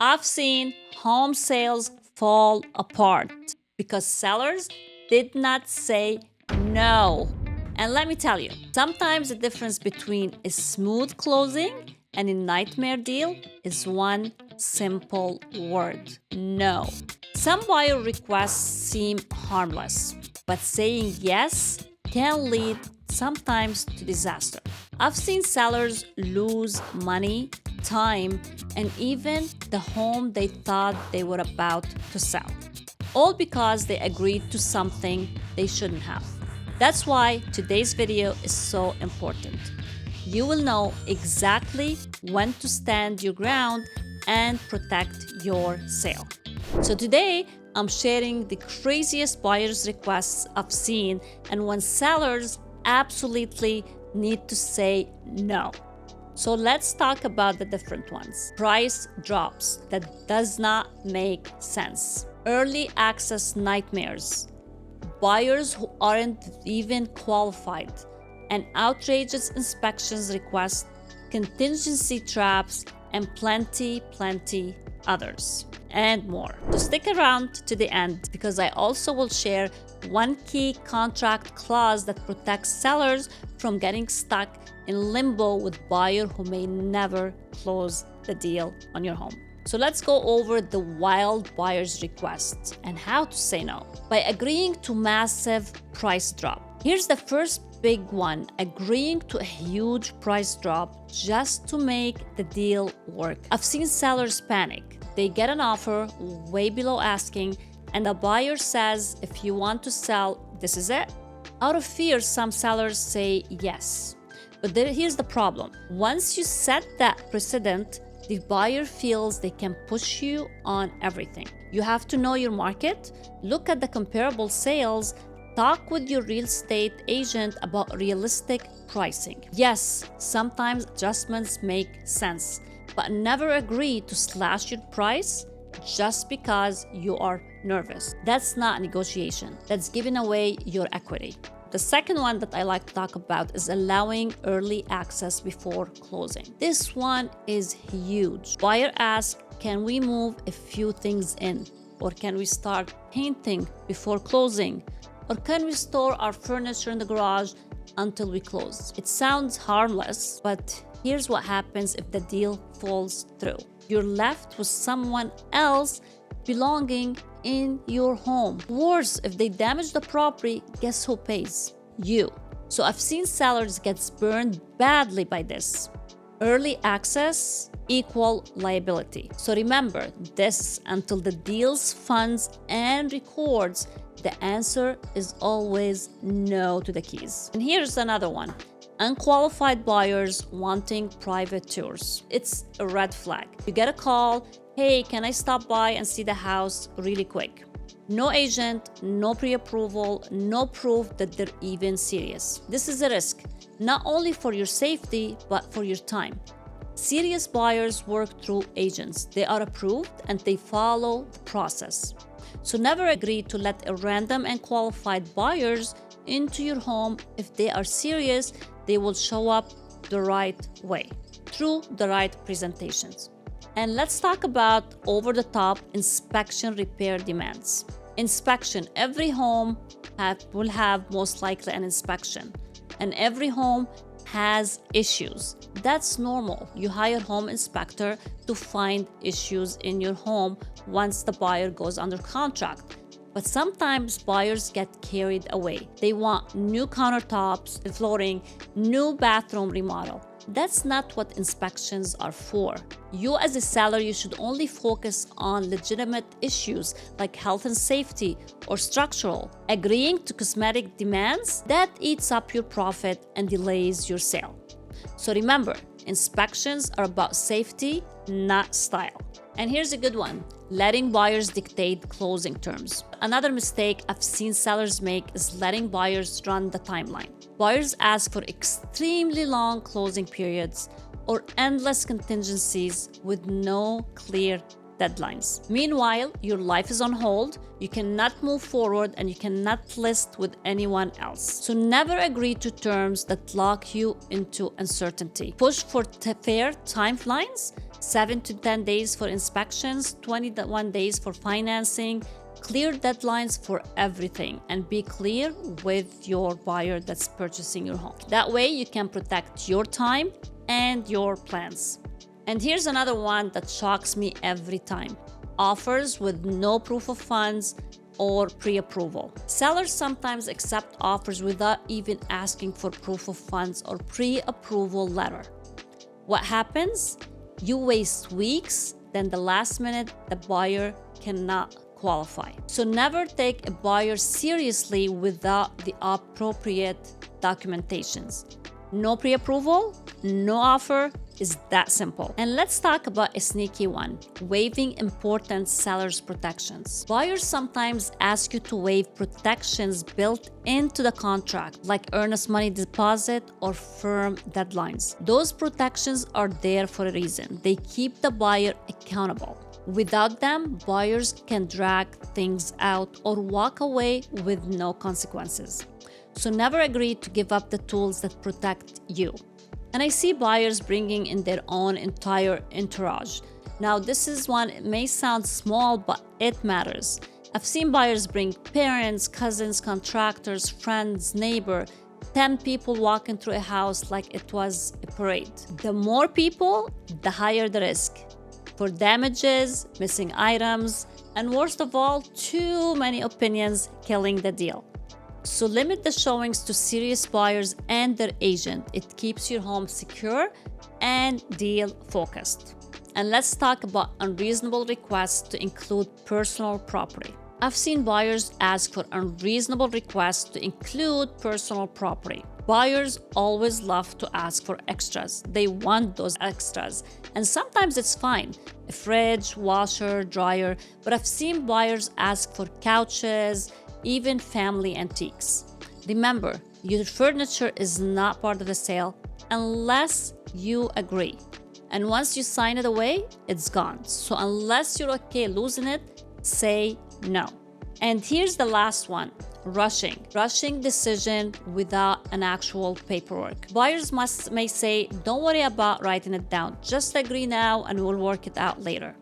I've seen home sales fall apart because sellers did not say no. And let me tell you, sometimes the difference between a smooth closing and a nightmare deal is one simple word: no. Some buyer requests seem harmless, but saying yes can lead sometimes to disaster. I've seen sellers lose money, time, and even the home they thought they were about to sell, all because they agreed to something they shouldn't have. That's why today's video is so important. You will know exactly when to stand your ground and protect your sale. So today, I'm sharing the craziest buyer's requests I've seen and when sellers absolutely need to say no. So let's talk about the different ones. Price drops that does not make sense. Early access nightmares. Buyers who aren't even qualified. And outrageous inspections requests, contingency traps, and plenty others. And more. So stick around to the end because I also will share one key contract clause that protects sellers from getting stuck in limbo with buyer who may never close the deal on your home. So let's go over the wild buyer's requests and how to say no. By agreeing to massive price drop. Here's the first big one: agreeing to a huge price drop just to make the deal work. I've seen sellers panic. They get an offer way below asking, and the buyer says, if you want to sell, this is it. Out of fear, some sellers say yes. But here's the problem. Once you set that precedent, the buyer feels they can push you on everything. You have to know your market, look at the comparable sales, talk with your real estate agent about realistic pricing. Yes, sometimes adjustments make sense, but never agree to slash your price just because you are nervous. That's not negotiation. That's giving away your equity. The second one that I like to talk about is allowing early access before closing. This one is huge. Buyer asks, can we move a few things in? Or can we start painting before closing? Or can we store our furniture in the garage until we close? It sounds harmless, but here's what happens if the deal falls through. You're left with someone else belonging in your home. Worse, if they damage the property, guess who pays? You. So I've seen sellers get burned badly by this. Early access equal liability. So remember this: until the deal's funds and records, the answer is always no to the keys. And here's another one: unqualified buyers wanting private tours. It's a red flag. You get a call, hey, can I stop by and see the house really quick? No agent, no pre-approval, no proof that they're even serious. This is a risk, not only for your safety, but for your time. Serious buyers work through agents. They are approved and they follow the process. So never agree to let a random and qualified buyers into your home. If they are serious, they will show up the right way, through the right presentations. And let's talk about over-the-top inspection repair demands. Inspection. Every home will have most likely an inspection. And every home has issues. That's normal. You hire a home inspector to find issues in your home once the buyer goes under contract. But sometimes buyers get carried away. They want new countertops, flooring, new bathroom remodel. That's not what inspections are for. You as a seller, you should only focus on legitimate issues like health and safety or structural. Agreeing to cosmetic demands, that eats up your profit and delays your sale. So remember, inspections are about safety, not style. And here's a good one: letting buyers dictate closing terms. Another mistake I've seen sellers make is letting buyers run the timeline. Buyers ask for extremely long closing periods or endless contingencies with no clear deadlines. Meanwhile, your life is on hold, you cannot move forward, and you cannot list with anyone else. So never agree to terms that lock you into uncertainty. Push for fair timelines. 7 to 10 days for inspections, 21 days for financing. Clear deadlines for everything and be clear with your buyer that's purchasing your home. That way you can protect your time and your plans. And here's another one that shocks me every time. Offers with no proof of funds or pre-approval. Sellers sometimes accept offers without even asking for proof of funds or pre-approval letter. What happens? You waste weeks, then the last minute the buyer cannot qualify. So never take a buyer seriously without the appropriate documentations. No pre-approval, no offer. Is that simple. And let's talk about a sneaky one, waiving important sellers' protections. Buyers sometimes ask you to waive protections built into the contract, like earnest money deposit or firm deadlines. Those protections are there for a reason. They keep the buyer accountable. Without them, buyers can drag things out or walk away with no consequences. So never agree to give up the tools that protect you. And I see buyers bringing in their own entire entourage. Now, this is one, it may sound small, but it matters. I've seen buyers bring parents, cousins, contractors, friends, neighbor, 10 people walking through a house like it was a parade. The more people, the higher the risk for damages, missing items, and worst of all, too many opinions killing the deal. So limit the showings to serious buyers and their agent. It keeps your home secure and deal focused. And let's talk about unreasonable requests to include personal property. I've seen buyers ask for unreasonable requests to include personal property. Buyers always love to ask for extras. They want those extras. And sometimes it's fine, a fridge, washer, dryer, but I've seen buyers ask for couches, even family antiques. Remember, your furniture is not part of the sale unless you agree. And once you sign it away, it's gone. So unless you're okay losing it, say no. And here's the last one, rushing. Rushing decision without an actual paperwork. Buyers may say, don't worry about writing it down. Just agree now and we'll work it out later.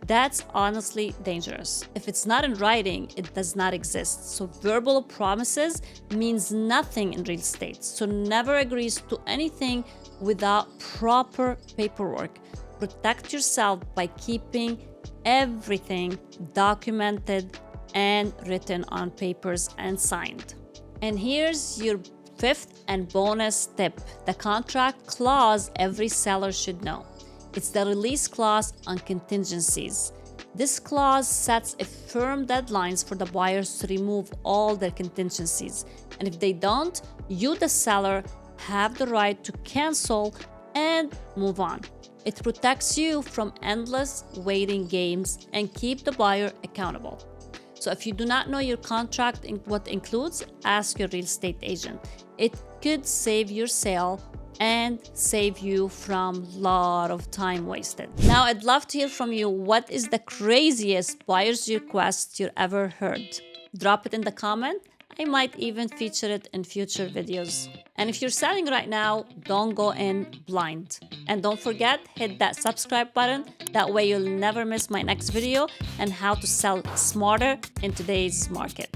That's honestly dangerous. If it's not in writing, it does not exist. So verbal promises means nothing in real estate. So never agrees to anything without proper paperwork. Protect yourself by keeping everything documented and written on papers and signed. And here's your fifth and bonus tip, the contract clause every seller should know. It's the release clause on contingencies. This clause sets a firm deadlines for the buyers to remove all their contingencies. And if they don't, you, the seller, have the right to cancel and move on. It protects you from endless waiting games and keep the buyer accountable. So if you do not know your contract and what includes, ask your real estate agent. It could save your sale and save you from a lot of time wasted. Now, I'd love to hear from you. What is the craziest buyer's request you ever heard? Drop it in the comment. I might even feature it in future videos. And if you're selling right now, don't go in blind. And don't forget, hit that subscribe button. That way you'll never miss my next video and how to sell smarter in today's market.